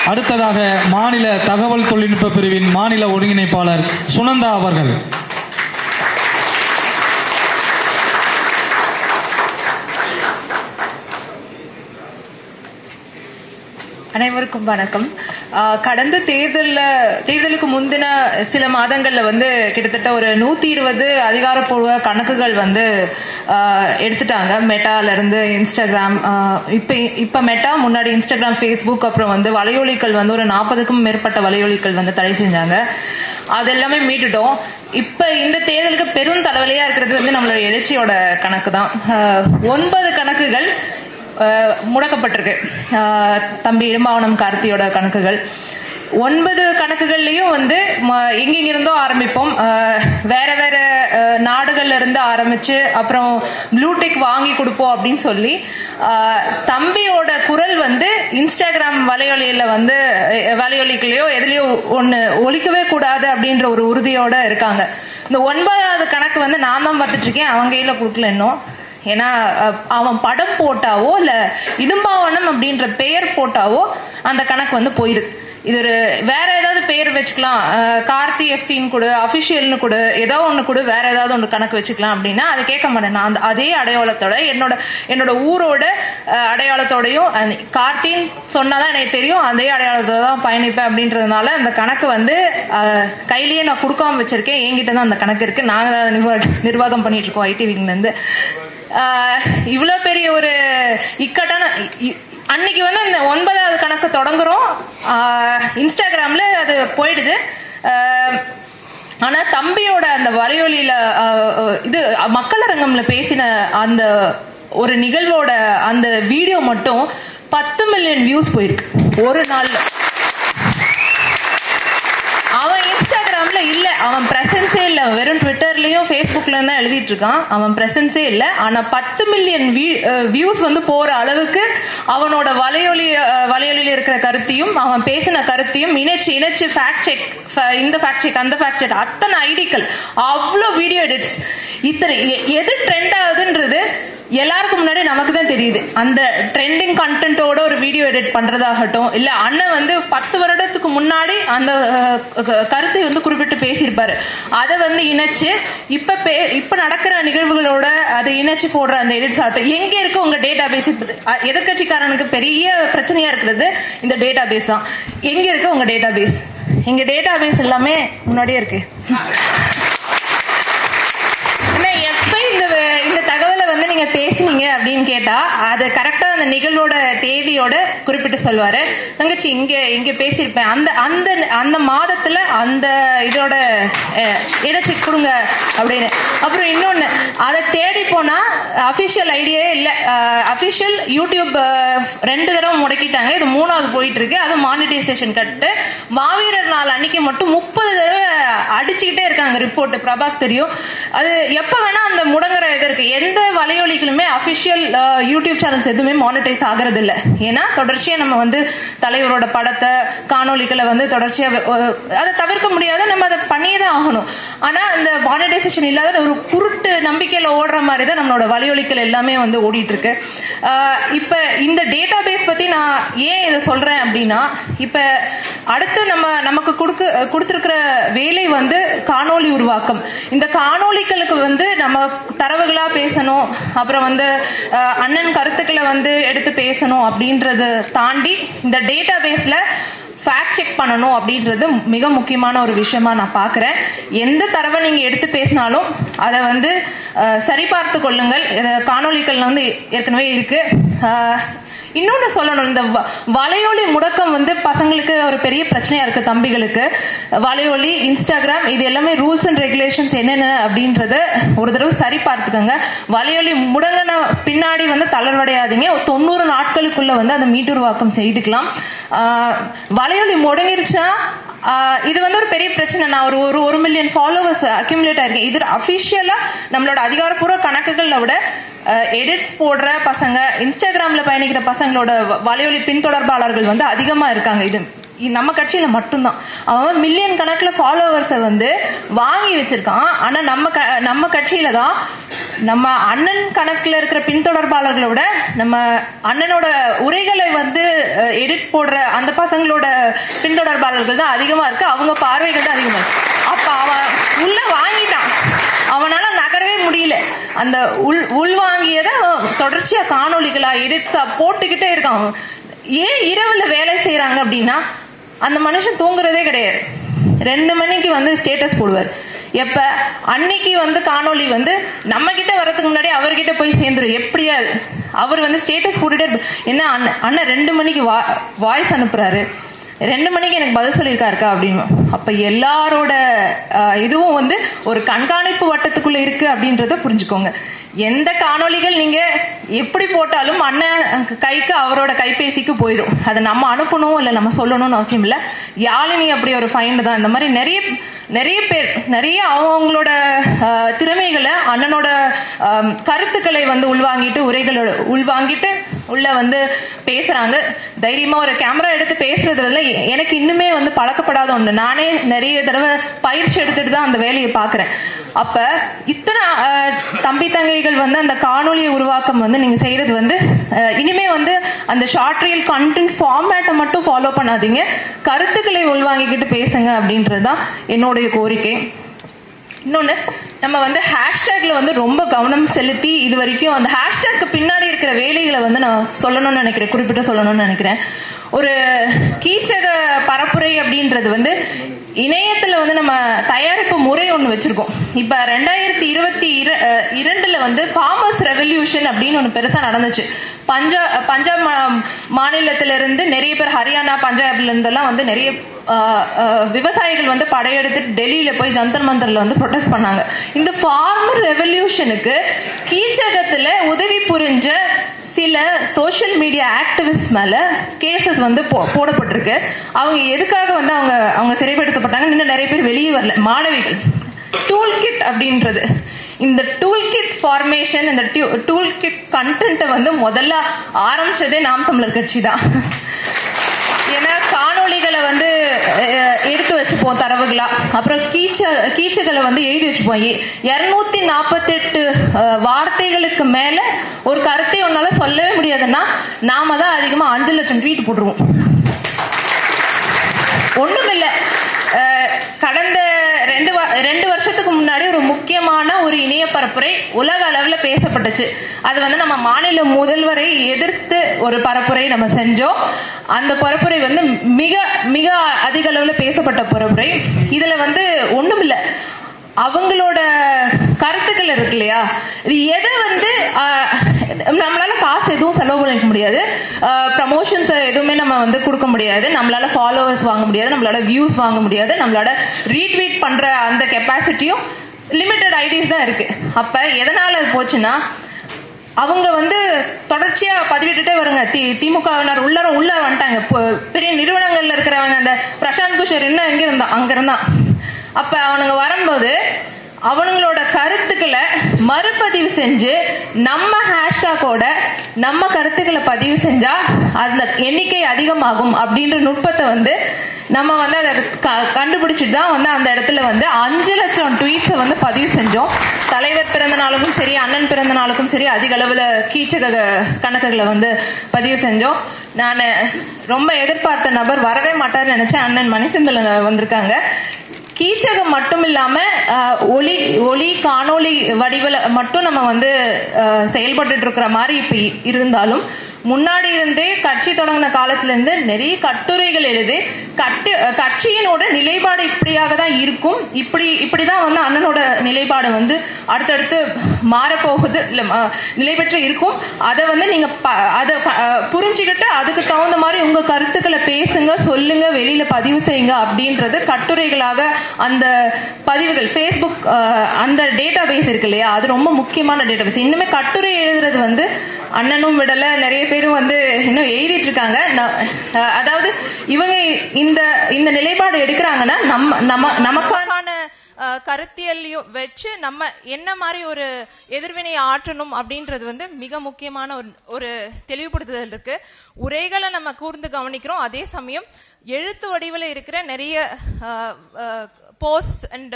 அடுத்ததாக மாநில தகவல் தொழில்நுட்ப பிரிவின் மாநில ஒருங்கிணைப்பாளர் சுனந்தா அவர்கள். அனைவருக்கும் வணக்கம். கடந்த தேர்தலுக்கு முந்தின சில மாதங்கள்ல கிட்டத்தட்ட ஒரு 120 அதிகாரப்பூர்வ கணக்குகள் எடுத்துட்டாங்க. மெட்டால இருந்து இன்ஸ்டாகிராம், இப்ப மெட்டா, முன்னாடி இன்ஸ்டாகிராம், ஃபேஸ்புக், அப்புறம் வலையொலிகள் ஒரு 40க்கும் மேற்பட்ட வலையொலிகள் தடை செஞ்சாங்க. அதெல்லாமே மீட்டுட்டோம். இப்ப இந்த தேர்தலுக்கு பெரும் தலைவலியா இருக்கிறது நம்மளோட எழுச்சியோட கணக்கு தான். 9 கணக்குகள் முடக்கப்பட்டிருக்கு. தம்பி இடும்பாவனம் கார்த்தியோட கணக்குகள் 9 கணக்குகள்லயும் எங்கிருந்தோ ஆரம்பிப்போம். வேற வேற நாடுகள்ல இருந்து ஆரம்பிச்சு அப்புறம் ப்ளூடிக் வாங்கி கொடுப்போம் அப்படின்னு சொல்லி தம்பியோட குரல் இன்ஸ்டாகிராம் வலையொலிகளையோ எதுலயோ ஒண்ணு ஒலிக்கவே கூடாது அப்படின்ற ஒரு உறுதியோட இருக்காங்க. இந்த 9வது கணக்கு நான் தான் பார்த்துட்டு இருக்கேன். அவங்க கையில கொடுக்கல இன்னும். ஏன்னா அவன் படம் போட்டாவோ இல்ல இடும்பாவனம் அப்படின்ற பெயர் போட்டாவோ அந்த கணக்கு போயிருது. இது ஒரு வேற ஏதாவது பெயர் வச்சுக்கலாம், கார்த்தி எஃப்சின்னு கூட, அபிஷியல்னு கூட, ஏதோ ஒண்ணு கூட, வேற ஏதாவது ஒண்ணு கணக்கு வச்சுக்கலாம் அப்படின்னா அது கேட்க மாட்டேன். நான் அதே அடையாளத்தோட என்னோட ஊரோட அடையாளத்தோடையும் கார்த்தின்னு சொன்னாதான் எனக்கு தெரியும், அதே அடையாளத்தோட தான் பயணிப்பேன் அப்படின்றதுனால அந்த கணக்கு கையிலேயே நான் கொடுக்காம வச்சிருக்கேன். என்கிட்ட தான் அந்த கணக்கு இருக்கு. நாங்க நிர்வாகம் பண்ணிட்டு இருக்கோம் ஐடி விங்ல இருந்து. இவ்வளவு பெரிய ஒரு இக்கட்டான அன்னைக்கு இந்த 9வது கணக்கு தொடங்குறோம். இன்ஸ்டாகிராம்ல அது போயிடுது. ஆனா தம்பியோட அந்த வலையொலியில இது மக்களரங்கம்ல பேசின அந்த ஒரு நிகழ்வோட அந்த வீடியோ மட்டும் 10 மில்லியன் வியூஸ் போயிருக்கு ஒரு நாள்ல. அவன் இன்ஸ்டாகிராம்ல இல்ல, அவன் பிரசன்ஸே இல்ல. வெறும் ட்விட்டர்லயும் ஃபேஸ்புக்ல தான் எழுதிட்டு இருக்கான். அவன் பிரசன்ஸே இல்ல. ஆனா 10 மில்லியன் வியூஸ் போற அளவுக்கு அவனோட வலையொலியில இருக்கிற கருத்தையும் அவன் பேசின கருத்தையும் இணைச்சு ஃபேக்ட் செக், இந்த ஃபேக்ட் செக், அந்த ஃபேக்ட் செக், அத்தனை ஐடிக்கள், அவ்வளோ வீடியோ எடிட்ஸ், இத்தனை எது ட்ரெண்ட் ஆகுதுன்றது எல்லாருக்கும் முன்னாடி நமக்கு தான் தெரியுது. அந்த ட்ரெண்டிங் கண்டென்ட்டோட ஒரு வீடியோ எடிட் பண்றதாகட்டும், இல்ல அண்ணன் 10 வருடத்துக்கு முன்னாடி அந்த கருத்தை குறிப்பிட்டு பேசியிருப்பாரு, அதை இணைச்சு இப்ப நடக்கிற நிகழ்வுகளோட அதை இணைச்சு போடுற அந்த எடிட்ஸ் ஆகட்டும். எங்க இருக்கு உங்க டேட்டா பேஸ்? எதிர்கட்சிக்காரனுக்கு பெரிய பிரச்சனையா இருக்கிறது இந்த டேட்டா பேஸ் தான். எங்க இருக்கு உங்க டேட்டா பேஸ்? எங்க டேட்டா பேஸ் எல்லாமே முன்னாடியே இருக்கு. இந்த தகவலை நீங்க பேசுனீங்க அப்படின்னு கேட்டா அது கரெக்டா அந்த நிகழ்வோட தேதியோட குறிப்பிட்டு சொல்வாரு. தங்கச்சி இங்க பேசியிருப்பேன், அந்த மாதத்துல அந்த இதோட இடைச்சு கொடுங்க அப்படின்னு. அப்புறம் இன்னொன்னு, அதை தேடி போனா அபிஷியல் ஐடியே இல்ல. அபிஷியல் யூடியூப் 2 தடவை முடக்கிட்டாங்க. இது 3வது போயிட்டு இருக்கு. அது மானிட்டைசேஷன் கட்டு. மாவீரர் நாள் அன்னைக்கு மட்டும் 30 தடவை அடிச்சுக்கிட்டே இருக்காங்க ரிப்போர்ட். பிரபாக் தெரியும். அது எப்ப வேணா அந்த முடங்குற இது இருக்கு. எந்த வலையொலிகளுமே அபிஷியல் யூடியூப் சேனல்ஸ் எதுவுமே மானிட்டைஸ் ஆகிறது இல்ல. ஏன்னா தொடர்ச்சியா நம்ம தலைவரோட படத்தை, காணொலிகளை தொடர்ச்சியா அதை தவிர்க்க முடியாது, நம்ம அதை பண்ணியே தான் ஆகணும். ஆனா அந்த மானிட்டைசேஷன் இல்லாத ஒரு குருட்டு நம்பிக்கையில ஓடுற மாதிரி தான் நம்மளோட வலையொலிகள் எல்லாமே ஓடிட்டு இருக்கு. இப்ப இந்த டேட்டா பேஸ் பத்தி நான் ஏன் இதை சொல்றேன் அப்படின்னா, இப்ப அடுத்து நமக்கு கொடுத்திருக்கிற வேலை காணொலி உருவாக்கம். இந்த காணொலிகளுக்கு நம்ம தரவுகளா பேசணும், அப்புறம் அண்ணன் கருத்துக்களை எடுத்து பேசணும் அப்படின்றத தாண்டி இந்த டேட்டா பேஸ்ல ஃபேக்ட் செக் பண்ணணும் அப்படின்றது மிக முக்கியமான ஒரு விஷயமா நான் பாக்குறேன். எந்த தரவை நீங்க எடுத்து பேசினாலும் அதை சரிபார்த்து கொள்ளுங்கள். காணொலிகள் ஏற்கனவே இருக்கு. இன்னொன்னு சொல்லணும், இந்த வலையொலி முடக்கம் பசங்களுக்கு ஒரு பெரிய பிரச்சனையா இருக்கு. தம்பிகளுக்கு வலையொலி, இன்ஸ்டாகிராம், இது எல்லாமே ரூல்ஸ் அண்ட் ரெகுலேஷன்ஸ் என்னென்ன அப்படின்றத ஒரு தடவை சரி பார்த்துக்கோங்க. வலையொலி முடங்கின பின்னாடி தளர்வடையாதீங்க. 90 நாட்களுக்குள்ள அதை மீட்டுருவாக்கம் செய்துக்கலாம். வலையொலி முடங்கிருச்சா இது ஒரு பெரிய பிரச்சனை. நான் ஒரு 1 மில்லியன் ஃபாலோவர்ஸ் அக்யூமுலேட் ஆயிருக்கேன். இது அபிஷியலா நம்மளோட அதிகாரப்பூர்வ கணக்குகளை விட எடிட்ஸ் போடுற பசங்க, இன்ஸ்டாகிராம்ல பயணிக்கிற பசங்களோட வலையொலி பின்தொடர்பாளர்கள் அதிகமா இருக்காங்க. இது நம்ம கட்சியில மட்டும்தான். அவன் மில்லியன் கணக்குல ஃபாலோவர்ஸை வந்து வாங்கி வச்சிருக்கான். ஆனா நம்ம கட்சியில தான் நம்ம அண்ணன் கணக்குல இருக்கிற பின்தொடர்பாளர்களை விட நம்ம அண்ணனோட உரைகளை வந்து எடிட் போடுற அந்த பசங்களோட பின்தொடர்பாளர்கள் தான் அதிகமா இருக்கு. அவங்க பார்வைகள் தான் அதிகமா இருக்கு. அப்ப அவன் உள்ள வாங்கிட்டான், அவனால நகரவே முடியல. அந்த உள்வாங்கியத தொடர்ச்சியா காணொலிகளா எடிட்ஸா போட்டுக்கிட்டே இருக்கான். ஏன் இரவுல வேலை செய்யறாங்க அப்படின்னா, அந்த மனுஷன் தூங்குறதே கிடையாது. 2 மணிக்கு வந்து ஸ்டேட்டஸ் போடுவார். எப்ப அன்னைக்கு வந்து காணொலி வந்து நம்ம கிட்ட வரதுக்கு முன்னாடி அவர்கிட்ட போய் சேர்ந்துரும். எப்படியாது அவர் வந்து ஸ்டேட்டஸ் போட்டுட்டே என்ன அண்ணன் 2 மணிக்கு வாய்ஸ் அனுப்புறாரு, 2 மணிக்கு எனக்கு பதில் சொல்லியிருக்காருக்கா அப்படின்னு. அப்ப எல்லாரோட இதுவும் வந்து ஒரு கண்காணிப்பு வட்டத்துக்குள்ள இருக்கு அப்படின்றத புரிஞ்சுக்கோங்க. எந்த காணொலிகள் நீங்க எப்படி போட்டாலும் அண்ணன் கைக்கு அவரோட கைபேசிக்கு போயிடும். அதை நம்ம அனுப்பணும் இல்ல நம்ம சொல்லணும்னு அவசியம் இல்ல. யாழினி அப்படி ஒரு ஃபைண்ட் தான். இந்த மாதிரி நிறைய பேர் அவங்களோட திறமைகளை அண்ணனோட கருத்துக்களை வந்து உள்வாங்கிட்டு உரைகளோட உள்வாங்கிட்டு உள்ள வந்து பேசுறாங்க. தைரியமா ஒரு கேமரா எடுத்து பேசுறதுல எனக்கு இன்னுமே வந்து பழக்கப்படாத ஒண்ணு. நானே நிறைய தடவை பயிற்சி எடுத்துட்டு தான் அந்த வேலையை பாக்குறேன். அப்ப இத்தனை தம்பி தங்கைகள் வந்து அந்த காணொலியை உருவாக்கம் வந்து நீங்க செய்யறது வந்து இனிமே வந்து அந்த ஷார்ட் ரீல் கண்டென்ட் ஃபார்மேட்டை மட்டும் ஃபாலோ பண்ணாதீங்க, கருத்துக்களை உள்வாங்கிக்கிட்டு பேசுங்க அப்படின்றதுதான் என்னுடைய கோரிக்கை. இன்னொன்னு, நம்ம வந்து ஹேஷ்டேக்ல வந்து ரொம்ப கவனம் செலுத்தி இது வரைக்கும் அந்த ஹேஷ்டேக்கு பின்னாடி இருக்கிற வேலைகளை வந்து நான் சொல்லணும்னு நினைக்கிறேன், குறிப்பிட்டு சொல்லணும்னு நினைக்கிறேன். ஒரு கீச்சக பரப்புரை அப்படின்றது வந்து இணையத்துல வந்து நம்ம தயாரிப்பு முறை ஒண்ணு வச்சிருக்கோம். இப்ப 2022 வந்து ஃபார்மர்ஸ் ரெவல்யூஷன் அப்படின்னு ஒண்ணு பெருசா நடந்துச்சு. பஞ்சாப் மாநிலத்திலிருந்து நிறைய பேர், ஹரியானா பஞ்சாப்ல இருந்தெல்லாம் வந்து நிறைய விவசாயிகள் வந்து படையெடுத்துட்டு டெல்லியில போய் ஜந்தர் மந்தர்ல வந்து ப்ரொடெஸ்ட் பண்ணாங்க. இந்த ஃபார்மர் ரெவல்யூஷனுக்கு கீச்சகத்துல உதவி புரிஞ்ச சில சோசியல் மீடியா ஆக்டிவிஸ்ட் மேல கேசஸ் வந்து போடப்பட்டிருக்கு. அவங்க எதுக்காக வந்து அவங்க சிறைப்படுத்தப்பட்டாங்க, இன்னும் நிறைய பேர் வெளியே வரல. மாணவிகள் டூல் கிட் அப்படின்றது, இந்த டூல் கிட் ஃபார்மேஷன், இந்த டூல் கிட் கண்டென்ட்டை வந்து முதல்ல ஆரம்பிச்சதே நாம் தமிழர் கட்சி தான். ஏன்னா காணொலிகளை வந்து எடுத்து வச்சுப்போம் தரவுகளா, அப்புறம் கீச்சுகளை வந்து எழுதி வச்சுப்போம். 248 வார்த்தைகளுக்கு மேல ஒரு கருத்தை ஒன்னால சொல்லவே முடியாதுன்னா நாம தான் அதிகமா 5 லட்சம் ட்வீட் போட்டுருவோம். ஒண்ணுமில்ல, கடந்த 2 வருஷத்துக்கு முன்னாடி ஒரு முக்கியமான ஒரு இணைய பரப்புரை உலக அளவுல பேசப்பட்டுச்சு. அது வந்து நம்ம மாநில முதல்வரை எதிர்த்து ஒரு பரப்புரை நம்ம செஞ்சோம். அந்த பரப்புரை வந்து மிக மிக அதிக அளவுல பேசப்பட்ட பரப்புரை. இதுல வந்து ஒண்ணுமில்ல, அவங்களோட கருத்துக்கள் இருக்கு இல்லையா, இது எது வந்து நம்மளால காசு எதுவும் செலவு பண்ணிக்க முடியாது, ப்ரமோஷன்ஸ் எதுவுமே நம்ம வந்து கொடுக்க முடியாது, நம்மளால ஃபாலோவர்ஸ் வாங்க முடியாது, நம்மளால வியூஸ் வாங்க முடியாது, நம்மளால ரீட்வீட் பண்ற அந்த கெப்பாசிட்டியும் லிமிட்டட் ஐடிஸ் தான் இருக்கு. அப்ப எதனால போச்சுன்னா, அவங்க வந்து தொடர்ச்சியா பதிவிட்டுட்டே வருங்க. திமுகவினர் உள்ள வந்துட்டாங்க. பெரிய நிறுவனங்கள்ல இருக்கிறவங்க, அந்த பிரசாந்த் கிஷோர் இன்னும் எங்க இருந்தா அங்க இருந்தான். அப்ப அவனுங்க வரும்போது அவங்களோட கருத்துக்களை மறுபதிவு செஞ்சு நம்ம ஹேஷ்டாகோட நம்ம கருத்துக்களை பதிவு செஞ்சா அந்த எண்ணிக்கை அதிகமாகும் அப்படின்ற நுட்பத்தை வந்து நம்ம வந்து அதை கண்டுபிடிச்சிட்டு தான் வந்து அந்த இடத்துல வந்து 5 லட்சம் ட்வீட்ஸை வந்து பதிவு செஞ்சோம். தலைவர் பிறந்த நாளுக்கும் சரி, அண்ணன் பிறந்த நாளுக்கும் சரி, அதிக அளவுல கீச்சக கணக்குகளை வந்து பதிவு செஞ்சோம். நான் ரொம்ப எதிர்பார்த்த நபர் வரவே மாட்டார்னு நினைச்சேன். அண்ணன் மணிசெந்தில் வந்திருக்காங்க. கீச்சகம் மட்டும் இல்லாம ஒளி காணொளி வடிவில் மட்டும் நம்ம வந்து செயல்பட்டு இருக்கிற மாதிரி இப்ப இருந்தாலும், முன்னாடி இருந்தே கட்சி தொடங்கின காலத்துல இருந்து நிறைய கட்டுரைகள் எழுதி கட்சியினோட நிலைப்பாடு இப்படியாக தான் இருக்கும், இப்படிதான் வந்து அண்ணனோட நிலைப்பாடு வந்து அடுத்தடுத்து மாறப்போகுது, இல்ல நிலை பெற்று இருக்கும். அதை வந்து நீங்க அதை புரிஞ்சுக்கிட்டு அதுக்கு தகுந்த மாதிரி உங்க கருத்துக்களை பேசுங்க, சொல்லுங்க, வெளியில பதிவு செய்யுங்க அப்படின்றது கட்டுரைகளாக அந்த பதிவுகள் ஃபேஸ்புக் அந்த டேட்டா பேஸ் இருக்கு இல்லையா, அது ரொம்ப முக்கியமான டேட்டா பேஸ். இன்னுமே கட்டுரை எழுதுறது வந்து அண்ணனும் விடல, நிறைய பேரும் வந்து இன்னும் எழுதிட்டு இருக்காங்க. அதாவது இவங்க இந்த நிலைப்பாடு எடுக்கிறாங்கன்னா நமக்கான கருத்தியலையும் வச்சு நம்ம என்ன மாதிரி ஒரு எதிர்வினை ஆற்றணும் அப்படின்றது வந்து மிக முக்கியமான ஒரு தெளிவுபடுத்துதல் இருக்கு. உரைகளை நம்ம கூர்ந்து கவனிக்கிறோம், அதே சமயம் எழுத்து வடிவில் இருக்கிற நிறைய போஸ்ட் அண்ட்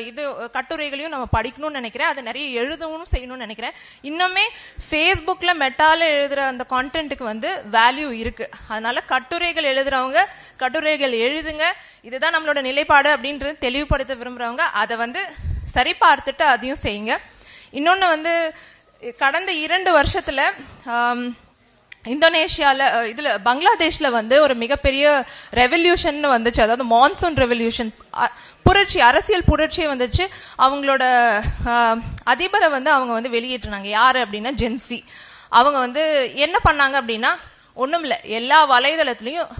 இது கட்டுரைகளையும் நம்ம படிக்கணும்னு நினைக்கிறேன். அது நிறைய எழுதவும் செய்யணும்னு நினைக்கிறேன். இன்னுமே ஃபேஸ்புக்ல மெட்டால எழுதுற அந்த கான்டென்ட்டுக்கு வந்து வேல்யூ இருக்கு. அதனால கட்டுரைகள் எழுதுறவங்க கட்டுரைகள் எழுதுங்க, இதுதான் நம்மளோட நிலைப்பாடு அப்படின்றது தெளிவுபடுத்த விரும்புறவங்க அதை வந்து சரி பார்த்துட்டு அதையும் செய்யுங்க. இன்னொன்னு வந்து கடந்த 2 வருஷத்துல இந்தோனேஷியால இதுல பங்களாதேஷ்ல வந்து ஒரு மிகப்பெரிய ரெவல்யூஷன் வந்துச்சு. அதாவது மான்சூன் ரெவல்யூஷன், புரட்சி, அரசியல் புரட்சியே வந்துச்சு. அவங்களோட அதிபரை வந்து அவங்க வந்து வெளியேற்றினாங்க. யாரு அப்படின்னா ஜென்சி. அவங்க வந்து என்ன பண்ணாங்க அப்படின்னா ஒண்ணும் இல்ல, எல்லா வலைதளத்திலையும்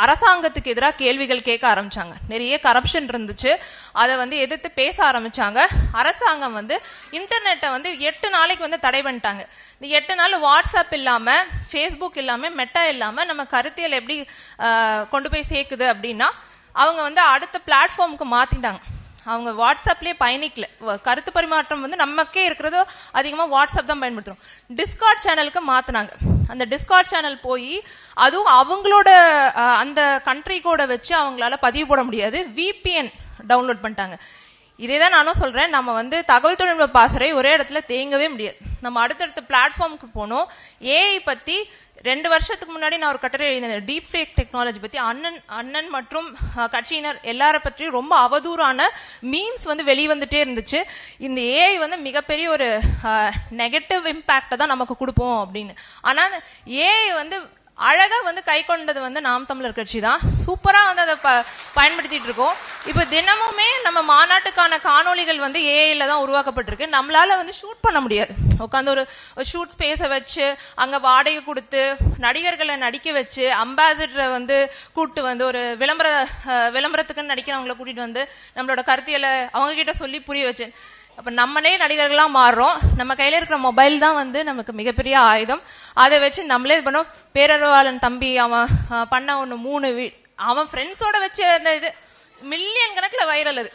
அரசாங்கத்துக்கு எதிராக கேள்விகள் கேட்க ஆரம்பிச்சாங்க. நிறைய கரப்ஷன் இருந்துச்சு, அதை வந்து எதிர்த்து பேச ஆரம்பிச்சாங்க. அரசாங்கம் வந்து இன்டர்நெட்டை வந்து 8 நாளைக்கு வந்து தடை பண்ணிட்டாங்க. இந்த 8 நாள் வாட்ஸ்அப் இல்லாம, ஃபேஸ்புக் இல்லாம, மெட்டா இல்லாம நம்ம கருத்தியல் எப்படி கொண்டு போய் சேர்க்குது அப்படின்னா அவங்க வந்து அடுத்த பிளாட்ஃபார்முக்கு மாத்திட்டாங்க. அவங்க வாட்ஸ்அப்லயே பயணிக்கல. கருத்து பரிமாற்றம் வந்து நமக்கே இருக்கிறதோ அதிகமா வாட்ஸ்அப் தான் பயன்படுத்துறோம். டிஸ்கார்ட் சேனலுக்கு மாத்தினாங்க. அந்த டிஸ்கார்ட் சேனல் போய் அதுவும் அவங்களோட அந்த கண்ட்ரி கோட வச்சு அவங்களால பதிவு போட முடியாது. விபிஎன் டவுன்லோட் பண்ணிட்டாங்க. இதேதான் நானும் சொல்றேன், நம்ம வந்து தகவல் தொழில்நுட்ப பாசறை ஒரே இடத்துல தேங்கவே முடியாது. நம்ம அடுத்தடுத்த பிளாட்ஃபார்முக்கு போனோம். ஏஐ பத்தி 2 வருஷத்துக்கு முன்னாடி நான் ஒரு கட்டுரை எழுதினேன். டீப் ஃபேக் டெக்னாலஜி பத்தி அண்ணன் மற்றும் கட்சியினர் எல்லார பற்றியும் ரொம்ப அவதூறான மீம்ஸ் வந்து வெளிவந்துட்டே இருந்துச்சு. இந்த ஏஐ வந்து மிகப்பெரிய ஒரு நெகட்டிவ் இம்பாக்ட தான் நமக்கு கொடுப்போம் அப்படின்னு. ஆனா ஏஐ வந்து அழகா வந்து கை கொண்டது வந்து நாம் தமிழர் கட்சி தான். சூப்பரா வந்து அதை பயன்படுத்திட்டு இருக்கோம். இப்ப தினமுமே நம்ம மாநாட்டுக்கான காணொலிகள் வந்து ஏஐல தான் உருவாக்கப்பட்டிருக்கு. நம்மளால வந்து ஷூட் பண்ண முடியாது. உட்காந்து ஒரு ஷூட் ஸ்பேஸை வச்சு அங்க வாடகை கொடுத்து நடிகர்களை நடிக்க வச்சு அம்பாசிடரை வந்து கூப்பிட்டு வந்து ஒரு விளம்பரத்துக்குன்னு நடிக்கிறவங்களை கூட்டிட்டு வந்து நம்மளோட கருத்தியலை அவங்க கிட்ட சொல்லி புரிய வச்சு அப்ப நம்மளே நடிகர்களா மாறுறோம். நம்ம கையில இருக்கிற மொபைல் தான் வந்து நமக்கு மிகப்பெரிய ஆயுதம். அதை வச்சு நம்மளே இது பண்ணோம். பேரறிவாளன் தம்பி அவன் பண்ண ஒண்ணு 3 அவன் ஃப்ரெண்ட்ஸோட வச்சு அந்த இது மில்லியன் கணக்குல வைரல். அது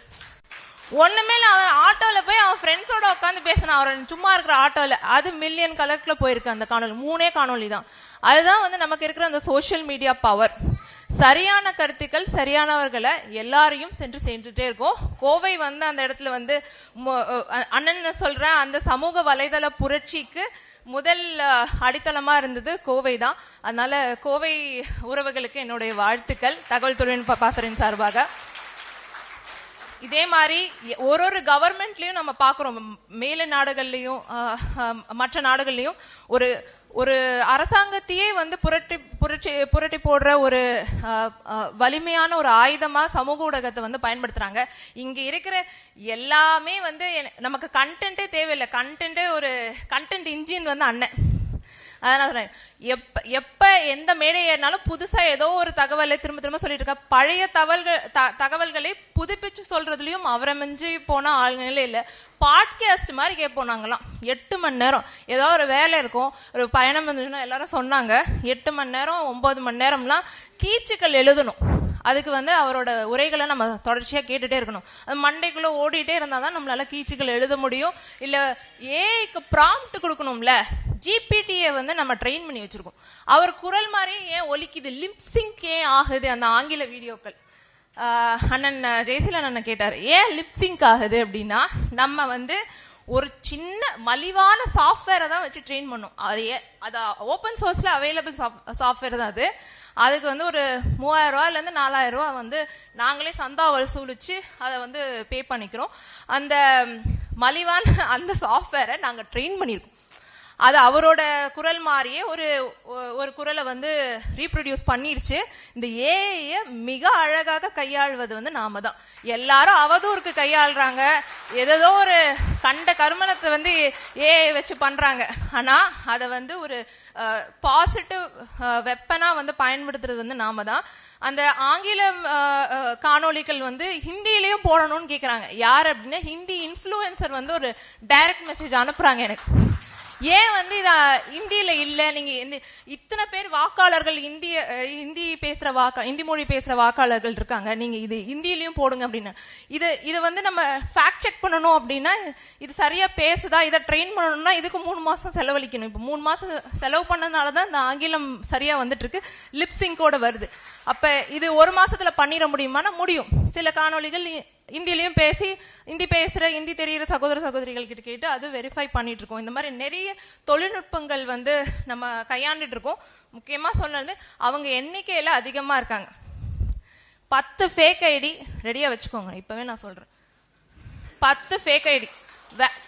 ஒண்ணுமே அவன் ஆட்டோல போய் அவன் ஃப்ரெண்ட்ஸோட உட்காந்து பேசினான். அவன் சும்மா இருக்கிற ஆட்டோல அது மில்லியன் கணக்குல போயிருக்கு. அந்த காணொலி 3 காணொலி தான். அதுதான் வந்து நமக்கு இருக்கிற அந்த சோசியல் மீடியா பவர். சரியான கருத்துக்கள் சரியானவர்களை எல்லாரையும் சென்றுட்டே இருக்கும். கோவை வந்து அந்த இடத்துல வந்து அண்ணன் சொல்றேன், அந்த சமூக வலைதள புரட்சிக்கு முதல் அடித்தளமா இருந்தது கோவை தான். அதனால கோவை உறவுகளுக்கு என்னுடைய வாழ்த்துக்கள் தகவல் தொழில்நுட்ப பாசறையின் சார்பாக. இதே மாதிரி ஒரு கவர்மெண்ட்லயும் நம்ம பாக்குறோம், மேல நாடுகள்லயும் மற்ற நாடுகள்லயும் ஒரு அரசாங்கத்தையே வந்து புரட்டி போடுற ஒரு வலிமையான ஒரு ஆயுதமா சமூக ஊடகத்தை வந்து பயன்படுத்துறாங்க. இங்க இருக்கிற எல்லாமே வந்து நமக்கு கண்டென்ட்டே தேவையில்லை. ஒரு கண்டென்ட் இன்ஜின் வந்து அண்ணன். அதனால எப்ப எந்த மேடை ஏறினாலும் புதுசா ஏதோ ஒரு தகவலை திரும்ப சொல்லிட்டு இருக்க. பழைய தகவல்களை புதுப்பிச்சு சொல்றதுலயும் அவரை மிஞ்சி போனா ஆளுங்களே இல்ல. பாட்காஸ்ட் மாதிரி கேட்போம் நாங்களாம். 8 மணி நேரம் ஏதோ ஒரு வேலை இருக்கும், ஒரு பயணம் இருந்துச்சுன்னா எல்லாரும் சொன்னாங்க 8 மணி நேரம் 9 மணி நேரம்லாம் கீச்சுக்கள் எழுதணும். அதுக்கு வந்து அவரோட உரைகளை நம்ம தொடர்ச்சியா கேட்டுட்டே இருக்கணும். அது மண்டைக்குள்ள ஓடிட்டே இருந்தாதான் நம்மளால கீச்சுக்கள் எழுத முடியும். இல்ல ஏஐக்கு ப்ராம்ப்ட் கொடுக்கணும்ல, ஜிபிடியை வந்து நம்ம ட்ரெயின் பண்ணி வச்சிருக்கோம். அவர் குரல் மாதிரி ஏன் ஒலிக்குது, லிப்சிங்க் ஏன் ஆகுது அந்த ஆங்கில வீடியோக்கள். அண்ணன் ஜெயசீலன் அண்ணன் கேட்டாரு ஏன் லிப்சிங்க் ஆகுது அப்படின்னா, நம்ம வந்து ஒரு சின்ன மலிவான சாஃப்ட்வேரை தான் வச்சு ட்ரெயின் பண்ணும். அது ஓப்பன் சோர்ஸ்ல அவைலபிள் சாஃப்ட்வேர் தான். அதுக்கு வந்து ஒரு 3000 ரூபாயில இருந்து 4000 ரூபாய் வந்து நாங்களே சந்தா வசூலிச்சு அதை வந்து பே பண்ணிக்கிறோம். அந்த மலிவான அந்த சாஃப்ட்வேரை நாங்க ட்ரெயின் பண்ணிருக்கோம். அது அவரோட குரல் மாதிரியே ஒரு குரலை வந்து ரீப்ரொடியூஸ் பண்ணிருச்சு. இந்த ஏஐ மிக அழகாக கையாள்வது வந்து நாம தான். எல்லாரும் அவதூறுக்கு கையாளுறாங்க, ஏதோ ஒரு கண்ட கருமணத்தை வந்து ஏஐ வச்சு பண்றாங்க. ஆனா அதை வந்து ஒரு பாசிட்டிவ் வெப்பனா வந்து பயன்படுத்துறது வந்து நாம தான். அந்த ஆங்கில காணொலிகள் வந்து ஹிந்தியிலயும் போடணும்னு கேக்குறாங்க. யார் அப்படின்னா ஹிந்தி இன்ஃப்ளூயன்சர் வந்து ஒரு டைரக்ட் மெசேஜ் அனுப்புறாங்க எனக்கு. ஏன் வந்து இத இந்தியில இல்ல, நீங்க இத்தனை பேர் வாக்காளர்கள் இந்தி மொழி பேசுற வாக்காளர்கள் இருக்காங்க, நீங்க இது இந்தியிலயும் போடுங்க அப்படின்னு. இது வந்து நம்ம ஃபேக்ட் செக் பண்ணணும் அப்படின்னா இது சரியா பேசுதா, இதை ட்ரெயின் பண்ணணும்னா இதுக்கு 3 மாசம் செலவழிக்கணும். இப்ப 3 மாசம் செலவு பண்ணதுனாலதான் இந்த ஆங்கிலம் சரியா வந்துட்டு இருக்கு, லிப்சிங்கோட வருது. அப்ப இது 1 மாசத்துல பண்ணிட முடியுமானா முடியும். சில காணொளிகள் இந்தியிலயும் பேசி இந்தி தெரிகிற சகோதர சகோதரிகள் கிட்ட கேட்டு அது வெரிஃபை பண்ணிட்டு இருக்கோம். இந்த மாதிரி நிறைய தொழில்நுட்பங்கள் வந்து நம்ம கையாண்டுட்டு இருக்கோம். முக்கியமா சொல்றது அவங்க எண்ணிக்கையில அதிகமா இருக்காங்க. 10 ஃபேக் ஐடி ரெடியா வச்சுக்கோங்க. இப்பவே நான் சொல்றேன், 10 ஃபேக் ஐடி,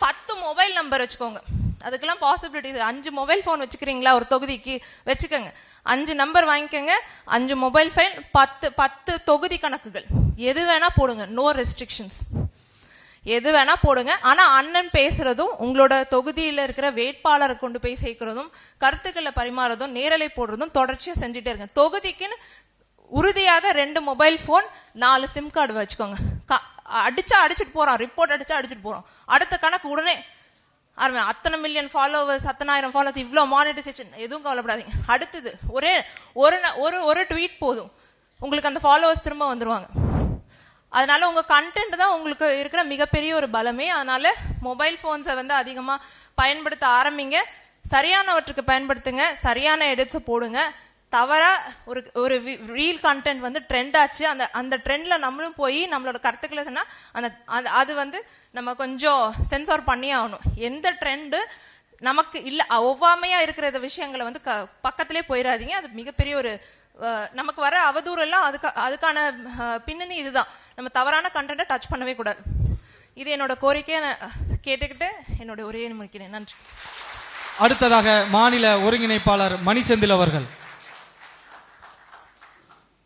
10 மொபைல் நம்பர் வச்சுக்கோங்க. அதுக்கெல்லாம் பாசிபிலிட்டி. 5 மொபைல் போன் வச்சுக்கிறீங்களா ஒரு தொகுதிக்கு, வச்சுக்கோங்க. 5 நம்பர் வாங்கிக்கோங்க, 5 மொபைல் ஃபைல், 10 தொகுதி கணக்குகள், எது வேணா போடுங்க. நோ ரெஸ்ட்ரிக்ஷன்ஸ், எது வேணா போடுங்க. ஆனா அண்ணன் பேசுறதும், உங்களோட தொகுதியில இருக்கிற வேட்பாளரை கொண்டு போய் சேர்க்கிறதும், கருத்துக்களை பரிமாறதும், நேரலை போடுறதும் தொடர்ச்சியா செஞ்சுட்டே இருங்க. தொகுதிக்குன்னு உறுதியாக 2 மொபைல் போன், 4 சிம் கார்டு வச்சுக்கோங்க. அடிச்சுட்டு போறோம், ரிப்போர்ட் அடிச்சுட்டு போறோம். அடுத்த கணக்கு உடனே அத்தனை மில்லியன் ஃபாலோவர்ஸ், 10,000 ஃபாலோவர்ஸ், இவ்வளவு மானிட்டைசேஷன், எதுவும் கவலைப்படாதீங்க. அடுத்தது ஒரு ட்வீட் போதும், உங்களுக்கு அந்த ஃபாலோவர்ஸ் திரும்ப வந்துருவாங்க. அதனால உங்க கண்டென்ட் தான் உங்களுக்கு இருக்கிற மிகப்பெரிய ஒரு பலமே. அதனால மொபைல் போன்ஸை வந்து அதிகமா பயன்படுத்த ஆரம்பிங்க. சரியானவற்றுக்கு பயன்படுத்துங்க, சரியான எடிட்ஸ் போடுங்க. தவறா ஒரு ரீல் கண்டென்ட் வந்து ட்ரெண்ட் ஆச்சு, அந்த ட்ரெண்ட்ல நம்மளும் போய் நம்மளோட கருத்துக்களை சொன்னா அது வந்து நம்ம கொஞ்சம் சென்சார் பண்ணி ஆகணும். எந்த ட்ரெண்டு நமக்கு இல்ல ஒவ்வாமையா இருக்கிற விஷயங்களை வந்து பக்கத்திலே போயிடாதீங்க. அது மிகப்பெரிய ஒரு நமக்கு வர அவதூறு எல்லாம் அதுக்கான பின்னணி இதுதான். நம்ம தவறான கண்டென்ட்டை டச் பண்ணவே கூடாது. இது என்னோட கோரிக்கையை கேட்டுக்கிட்டு என்னோட உரையை முடிக்கிறேன். நன்றி. அடுத்ததாக மாநில ஒருங்கிணைப்பாளர் மணி செந்தில் அவர்கள்.